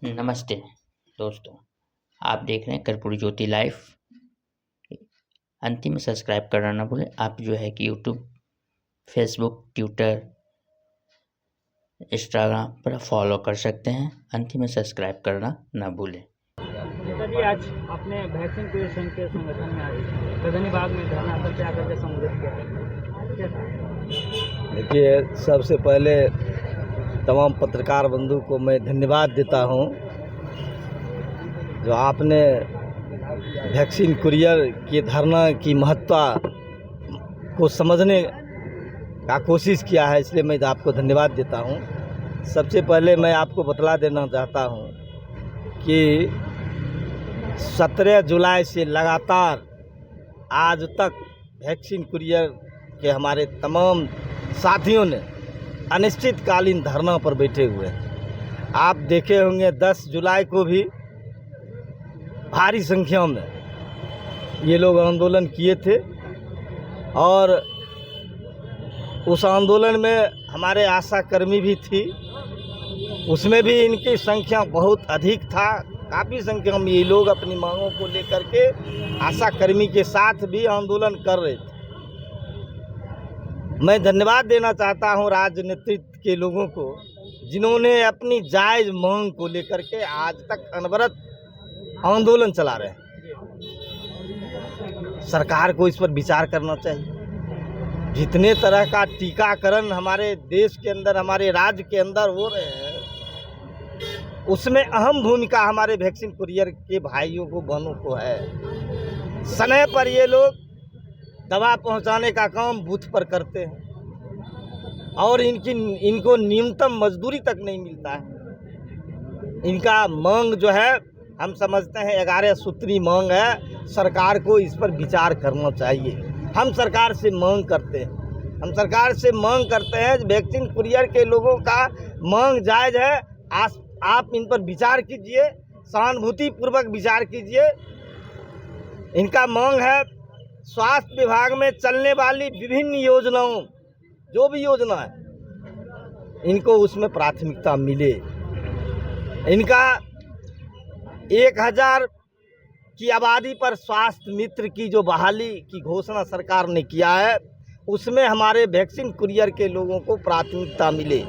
नमस्ते दोस्तों, आप देख रहे हैं कर्पूरी ज्योति लाइव। अंतिम में सब्सक्राइब करना ना भूलें। आप जो है कि यूट्यूब, फेसबुक, ट्विटर, इंस्टाग्राम पर फॉलो कर सकते हैं। अंतिम में सब्सक्राइब करना ना भूलें। नेताजी, आज आपने वैक्सीन क्रिएशन के संगठन में आज गगनी बाग में धरना सत्याग्रह के संबोधित किया। देखिए, सबसे पहले तमाम पत्रकार बंधु को मैं धन्यवाद देता हूं जो आपने वैक्सीन कुरियर के धरना की महत्ता को समझने का कोशिश किया है, इसलिए मैं आपको धन्यवाद देता हूं। सबसे पहले मैं आपको बतला देना चाहता हूं कि 17 जुलाई से लगातार आज तक वैक्सीन कुरियर के हमारे तमाम साथियों ने अनिश्चितकालीन धरना पर बैठे हुए हैं। आप देखे होंगे 10 जुलाई को भी भारी संख्या में ये लोग आंदोलन किए थे और उस आंदोलन में हमारे आशा कर्मी भी थी, उसमें भी इनकी संख्या बहुत अधिक था। काफ़ी संख्या में ये लोग अपनी मांगों को लेकर के आशा कर्मी के साथ भी आंदोलन कर रहे थे। मैं धन्यवाद देना चाहता हूं राज्य नेतृत्व के लोगों को, जिन्होंने अपनी जायज़ मांग को लेकर के आज तक अनवरत आंदोलन चला रहे हैं। सरकार को इस पर विचार करना चाहिए। जितने तरह का टीकाकरण हमारे देश के अंदर, हमारे राज्य के अंदर हो रहे हैं, उसमें अहम भूमिका हमारे वैक्सीन कुरियर के भाइयों को, बहनों को है। समय पर ये लोग दवा पहुंचाने का काम बूथ पर करते हैं और इनको न्यूनतम मजदूरी तक नहीं मिलता है। इनका मांग जो है, हम समझते हैं 11 सूत्री मांग है। सरकार को इस पर विचार करना चाहिए। हम सरकार से मांग करते हैं, वैक्सीन कुरियर के लोगों का मांग जायज़ है। आप इन पर विचार कीजिए, सहानुभूति पूर्वक विचार कीजिए। इनका मांग है स्वास्थ्य विभाग में चलने वाली विभिन्न योजनाओं, जो भी योजना है, इनको उसमें प्राथमिकता मिले। इनका 1000 की आबादी पर स्वास्थ्य मित्र की जो बहाली की घोषणा सरकार ने किया है, उसमें हमारे वैक्सीन कुरियर के लोगों को प्राथमिकता मिले।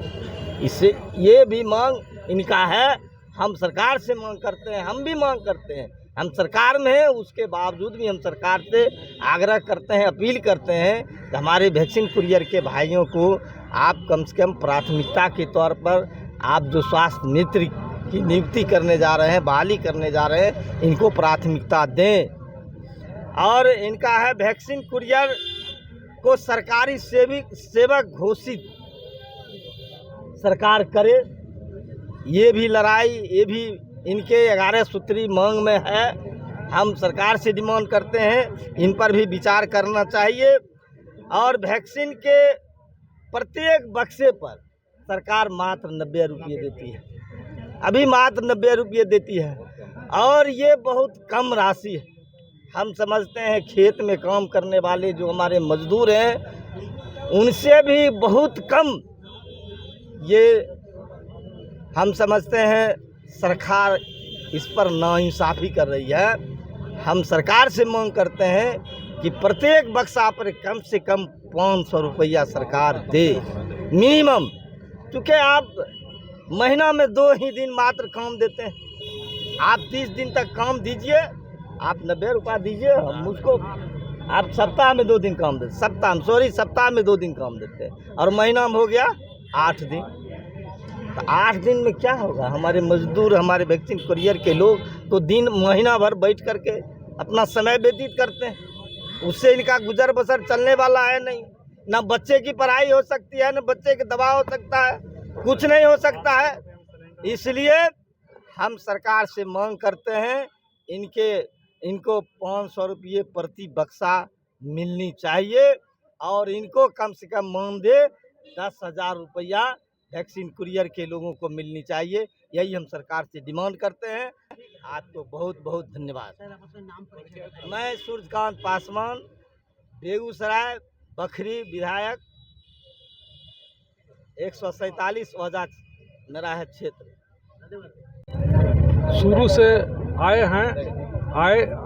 इससे ये भी मांग इनका है। हम सरकार से मांग करते हैं, हम भी मांग करते हैं। हम सरकार में हैं, उसके बावजूद भी हम सरकार से आग्रह करते हैं, अपील करते हैं कि हमारे वैक्सीन कुरियर के भाइयों को आप कम से कम प्राथमिकता के तौर पर आप जो स्वास्थ्य मित्र की नियुक्ति करने जा रहे हैं, बहाली करने जा रहे हैं, इनको प्राथमिकता दें। और इनका है वैक्सीन कुरियर को सरकारी सेवक घोषित सरकार करे। ये भी लड़ाई, ये भी इनके 11 सूत्री मांग में है। हम सरकार से डिमांड करते हैं, इन पर भी विचार करना चाहिए। और वैक्सीन के प्रत्येक बक्से पर सरकार मात्र 90 रुपये देती है, अभी मात्र 90 रुपये देती है, और ये बहुत कम राशि है। हम समझते हैं खेत में काम करने वाले जो हमारे मजदूर हैं, उनसे भी बहुत कम ये हम समझते हैं। सरकार इस पर नाइंसाफ़ी कर रही है। हम सरकार से मांग करते हैं कि प्रत्येक बक्सा पर कम से कम 500 रुपया सरकार दे, मिनिमम। क्योंकि आप महीना में 2 ही दिन मात्र काम देते हैं। आप 30 दिन तक काम दीजिए, आप 90 रुपया दीजिए। मुझको आप सप्ताह में 2 दिन काम देते, सप्ताह में 2 दिन काम देते हैं, और महीना में हो गया 8 दिन। तो 8 दिन में क्या होगा? हमारे मजदूर, हमारे वैक्सीन कुरियर के लोग तो दिन महीना भर बैठ करके अपना समय व्यतीत करते हैं। उससे इनका गुजर बसर चलने वाला है नहीं। ना बच्चे की पढ़ाई हो सकती है, ना बच्चे की दवा हो सकता है, कुछ नहीं हो सकता है। इसलिए हम सरकार से मांग करते हैं, इनको 500 रुपये प्रति बक्सा मिलनी चाहिए, और इनको कम से कम मानदेय 10,000 रुपया वैक्सीन कुरियर के लोगों को मिलनी चाहिए। यही हम सरकार से डिमांड करते हैं। आपको बहुत बहुत धन्यवाद। मैं सूर्यकांत पासवान, बेगूसराय बखरी विधायक, 147 वजा मेरा है क्षेत्र। शुरू से आए हैं,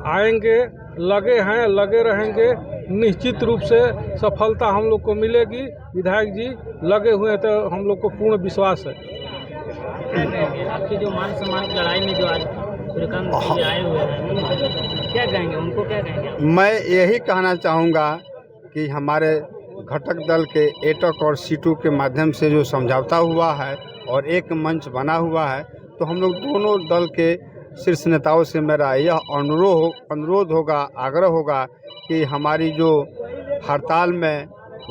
आएंगे, लगे हैं, लगे रहेंगे। निश्चित रूप से सफलता हम लोग को मिलेगी। विधायक जी लगे हुए हैं तो हम लोग को पूर्ण विश्वास है। क्या कहेंगे आपके जो मान सम्मान की लड़ाई में जो आज सूर्यकांत जी आए हुए हैं, क्या कहेंगे उनको, क्या कहेंगे? मैं यही कहना चाहूँगा कि हमारे घटक दल के एटक और सीटू के माध्यम से जो समझौता हुआ है और एक मंच बना हुआ है, तो हम लोग दोनों दल के शीर्ष नेताओं से मेरा यह अनुरोध होगा, आग्रह होगा कि हमारी जो हड़ताल में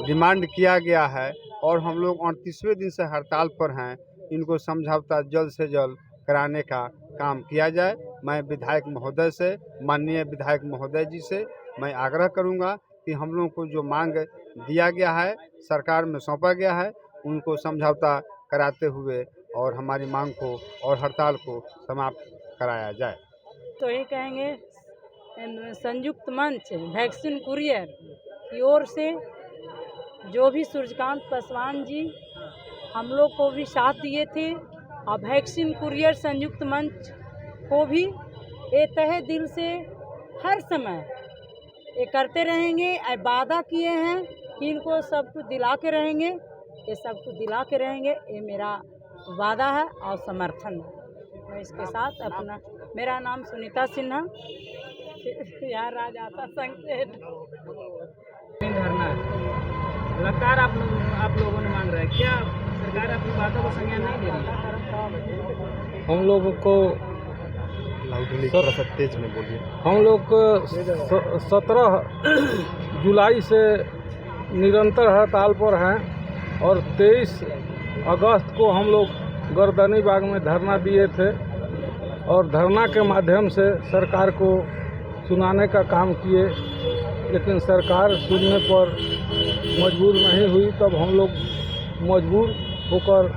डिमांड किया गया है और हम लोग 38वें दिन से हड़ताल पर हैं, इनको समझौता जल्द से जल्द कराने का काम किया जाए। मैं विधायक महोदय से, माननीय विधायक महोदय जी से मैं आग्रह करूंगा कि हम लोगों को जो मांग दिया गया है, सरकार में सौंपा गया है, उनको समझौता कराते हुए और हमारी मांग को और हड़ताल को समाप्त कराया जाए। तो ये कहेंगे संयुक्त मंच वैक्सीन कुरियर की ओर से जो भी सूर्यकांत पासवान जी हम लोग को भी साथ दिए थे, और वैक्सीन कुरियर संयुक्त मंच को भी ये तहे दिल से हर समय ये करते रहेंगे। वादा किए हैं कि इनको सब कुछ दिला के रहेंगे, ये सब कुछ दिला के रहेंगे, ये मेरा वादा है और समर्थन है। मैं इसके साथ अपना, मेरा नाम सुनीता सिन्हा, यहाँ राजाता संघ से धरना लगातार आप लोगों ने मांग रहा है, क्या सरकार अपनी बातों को संज्ञान नहीं दे रही है? हम लोगों को तेज में बोलिए। हम लोग 17 जुलाई से निरंतर हड़ताल पर हैं और 23 अगस्त को हम लोग गर्दनी बाग में धरना दिए थे और धरना के माध्यम से सरकार को सुनाने का काम किए, लेकिन सरकार सुनने पर मजबूर नहीं हुई। तब हम लोग मजबूर होकर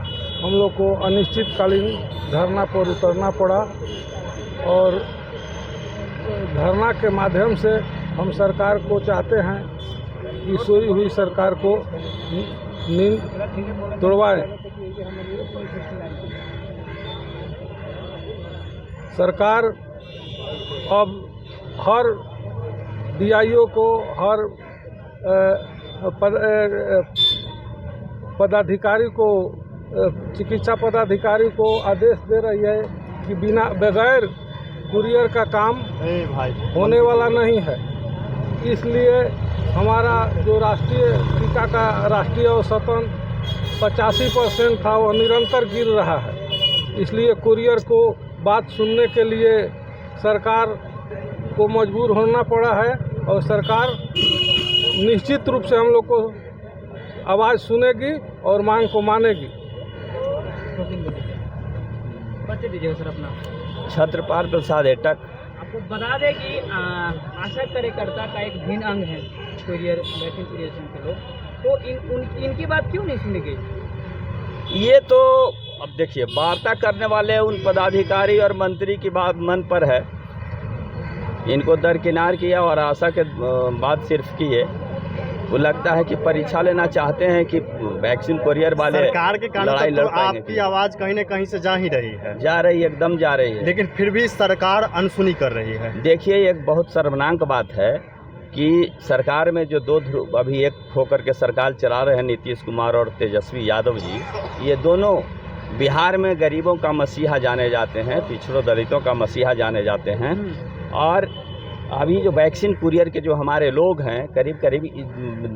हम लोग को अनिश्चितकालीन धरना पर उतरना पड़ा और धरना के माध्यम से हम सरकार को चाहते हैं कि सोई हुई सरकार को नींद तोड़वाएं। सरकार अब हर डीआईओ को, हर पदाधिकारी को, चिकित्सा पदाधिकारी को आदेश दे रही है कि बगैर कुरियर का काम होने वाला नहीं है। इसलिए हमारा जो राष्ट्रीय टीका का राष्ट्रीय औसतन 85% था, वो निरंतर गिर रहा है। इसलिए कुरियर को बात सुनने के लिए सरकार को मजबूर होना पड़ा है और सरकार निश्चित रूप से हम लोग को आवाज़ सुनेगी और मांग को मानेगी। परिचय दीजिए सर अपना। छत्रपाल प्रसाद एटक। आपको बता दें कि आशा कार्यकर्ता का एक भिन्न अंग है कुरियर, वैक्सीन कुरियर के लोग, तो इनकी बात क्यों नहीं सुनी गई? ये तो अब देखिए, वार्ता करने वाले उन पदाधिकारी और मंत्री की बात मन पर है, इनको दरकिनार किया और आशा के बात सिर्फ की है। वो लगता है कि परीक्षा लेना चाहते हैं कि वैक्सीन कुरियर वाले सरकार के कानून लड़ाई लड़ पाएंगे। आपकी आवाज़ कहीं न कहीं से जा ही रही है, जा रही है, एकदम जा रही है, लेकिन फिर भी सरकार अनसुनी कर रही है। देखिए, एक बहुत शर्मनाक बात है कि सरकार में जो दो ध्रुव अभी एक होकर के सरकार चला रहे हैं, नीतीश कुमार और तेजस्वी यादव जी, ये दोनों बिहार में गरीबों का मसीहा जाने जाते हैं, पिछड़ों दलितों का मसीहा जाने जाते हैं। और अभी जो वैक्सीन कुरियर के जो हमारे लोग हैं, करीब करीब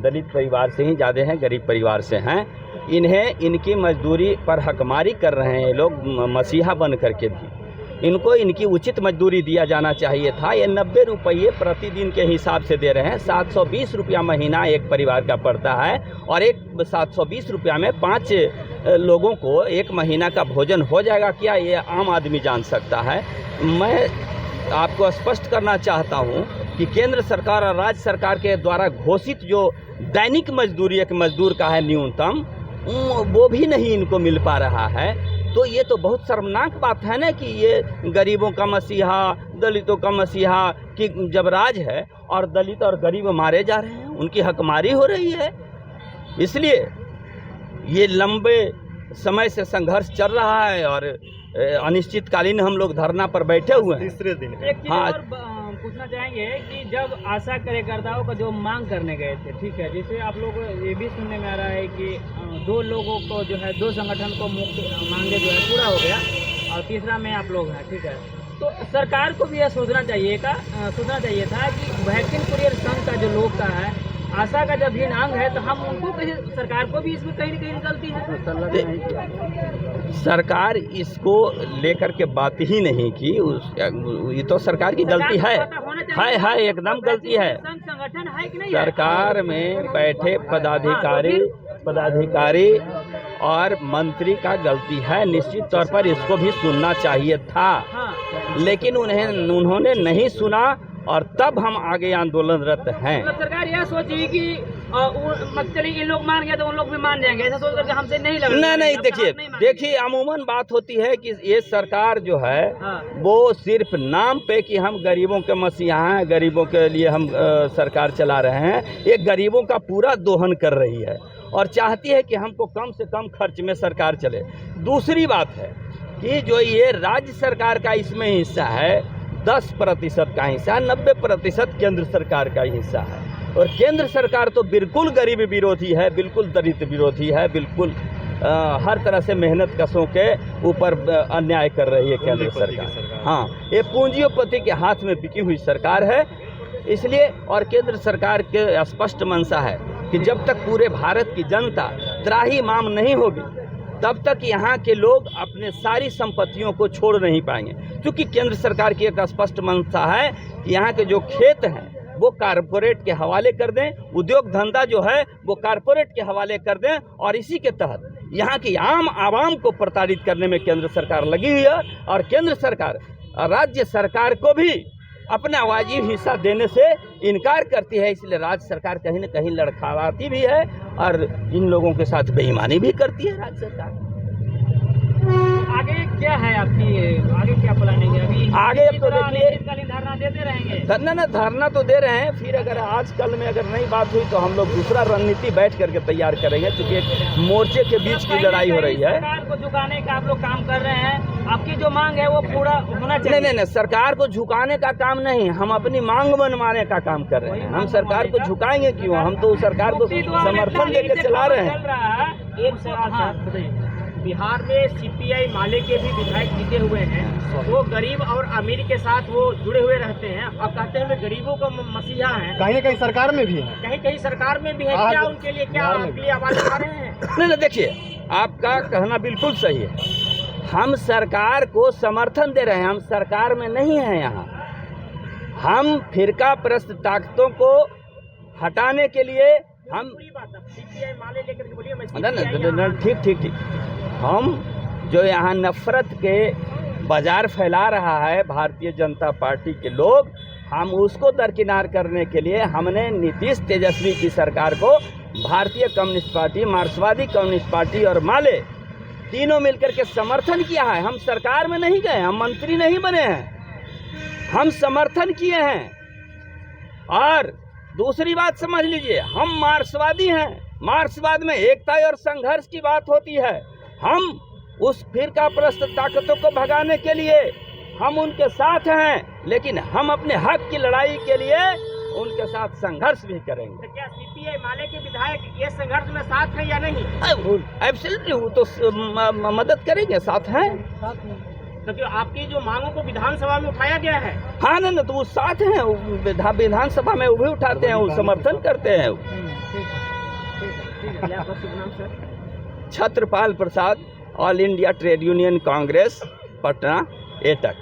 दलित परिवार से ही ज़्यादा हैं, गरीब परिवार से हैं, इन्हें इनकी मजदूरी पर हकमारी कर रहे हैं लोग मसीहा बन करके भी। इनको इनकी उचित मजदूरी दिया जाना चाहिए था। ये 90 रुपये प्रतिदिन के हिसाब से दे रहे हैं। 720 रुपया महीना एक परिवार का पड़ता है और एक 720 रुपया में 5 लोगों को एक महीना का भोजन हो जाएगा क्या? ये आम आदमी जान सकता है। मैं आपको स्पष्ट करना चाहता हूं कि केंद्र सरकार और राज्य सरकार के द्वारा घोषित जो दैनिक मजदूरी एक मजदूर का है न्यूनतम, वो भी नहीं इनको मिल पा रहा है। तो ये तो बहुत शर्मनाक बात है ना कि ये गरीबों का मसीहा, दलितों का मसीहा कि जब राज है और दलित और गरीब मारे जा रहे हैं, उनकी हकमारी हो रही है। इसलिए ये लंबे समय से संघर्ष चल रहा है और अनिश्चितकालीन हम लोग धरना पर बैठे हुए हैं। एक चीज हाँ। और पूछना चाहेंगे कि जब आशा कार्यकर्ताओं का जो मांग करने गए थे, ठीक है, जैसे आप लोग ये भी सुनने में आ रहा है कि 2 लोगों को जो है 2 संगठन को मुक्त मांगे जो है पूरा हो गया और तीसरा में आप लोग हैं, ठीक है, तो सरकार को भी यह सोचना चाहिए था कि वैक्सीन कुरियर संघ का जो लोग का है, आशा का जब भिन्न अंग है, तो हम उनको कहीं, सरकार को भी इसमें कहीं न कहीं गलती है। सरकार इसको लेकर के बात ही नहीं की, ये तो सरकार की गलती है, एकदम गलती है। संगठन है कि नहीं? सरकार में बैठे पदाधिकारी और मंत्री का गलती है, निश्चित तौर पर इसको भी सुनना चाहिए था, लेकिन उन्होंने नहीं सुना और तब हम आगे आंदोलनरत हैं। मतलब सरकार यह सोची कि चलिए इन लोग मान गए तो उन लोग भी मान जाएंगे, ऐसा सोच करके हमसे नहीं लगा। नहीं, देखिए अमूमन बात होती है कि ये सरकार जो है वो सिर्फ नाम पे कि हम गरीबों के मसीहा हैं, गरीबों के लिए हम सरकार चला रहे हैं, ये गरीबों का पूरा दोहन कर रही है और चाहती है कि हमको कम से कम खर्च में सरकार चले। दूसरी बात है कि जो ये राज्य सरकार का इसमें हिस्सा है 10% का हिस्सा, 90% केंद्र सरकार का हिस्सा है और केंद्र सरकार तो बिल्कुल गरीब विरोधी है, बिल्कुल दलित विरोधी है, बिल्कुल हर तरह से मेहनत कशों के ऊपर अन्याय कर रही है केंद्र सरकार। हाँ, ये पूंजीपति के हाथ में बिकी हुई सरकार है, इसलिए और केंद्र सरकार के स्पष्ट मंशा है कि जब तक पूरे भारत की जनता त्राहिमाम नहीं होगी तब तक यहाँ के लोग अपने सारी संपत्तियों को छोड़ नहीं पाएंगे, क्योंकि केंद्र सरकार की एक स्पष्ट मंशा है कि यहाँ के जो खेत हैं वो कारपोरेट के हवाले कर दें, उद्योग धंधा जो है वो कारपोरेट के हवाले कर दें और इसी के तहत यहाँ की आम आवाम को प्रताड़ित करने में केंद्र सरकार लगी हुई है और केंद्र सरकार राज्य सरकार को भी अपना वाजिब हिस्सा देने से इनकार करती है, इसलिए राज्य सरकार कहीं न कहीं लड़खड़ाती भी है और इन लोगों के साथ बेईमानी भी करती है राज्य सरकार। आगे क्या है आपकी, आगे क्या प्लानिंग है? अभी आगे तो देखिए धरना देते रहेंगे। धरना तो दे रहे हैं, फिर अगर आज कल में अगर नहीं बात हुई तो हम लोग दूसरा रणनीति बैठ करके तैयार करेंगे, क्योंकि मोर्चे के बीच की लड़ाई हो रही है। सरकार को झुकाने का आप लोग काम कर रहे हैं, आपकी जो मांग है वो पूरा होना चाहिए। नहीं, सरकार को झुकाने का काम नहीं, हम अपनी मांग मनवाने का काम कर रहे हैं। हम सरकार को झुकाएंगे क्यों? हम तो सरकार को समर्थन देकर चला रहे हैं। एक सवाल, बिहार में सीपीआई माले के भी विधायक जीते हुए हैं, वो गरीब और अमीर के साथ वो जुड़े हुए रहते हैं और कहते हैं वे गरीबों का मसीहा हैं। कहीं न कहीं सरकार में भी है, कहीं सरकार में भी है। क्या उनके लिए, क्या आपके लिए आवाज उठा रहे हैं? नहीं, देखिए आपका कहना बिल्कुल सही है। हम सरकार को समर्थन दे रहे हैं, हम सरकार में नहीं हैं। यहाँ हम फिरका प्रस्त ताकतों को हटाने के लिए हम सीपीआई माले लेकर के बोलिए। ठीक, हम जो यहाँ नफरत के बाजार फैला रहा है भारतीय जनता पार्टी के लोग, हम उसको दरकिनार करने के लिए हमने नीतीश तेजस्वी की सरकार को भारतीय कम्युनिस्ट पार्टी, मार्क्सवादी कम्युनिस्ट पार्टी और माले तीनों मिलकर के समर्थन किया है। हम सरकार में नहीं गए, हम मंत्री नहीं बने हैं, हम समर्थन किए हैं। और दूसरी बात समझ लीजिए, हम मार्क्सवादी हैं। मार्क्सवाद में एकता और संघर्ष की बात होती है। हम उस फिरकाप्रस्त ताकतों को भगाने के लिए हम उनके साथ हैं, लेकिन हम अपने हक की लड़ाई के लिए उनके साथ संघर्ष भी करेंगे। तो क्या सीपीआई माले के विधायक ये संघर्ष में साथ हैं या नहीं? एब्सोल्युटली, वो तो मदद करेंगे, साथ हैं। तो आपकी जो मांगों को विधानसभा में उठाया गया है? हाँ ना, तो वो साथ हैं, विधानसभा में वो भी उठाते हैं, वो समर्थन करते हैं। Chhatrapal Prasad, all India trade union congress, Patna, AITUC.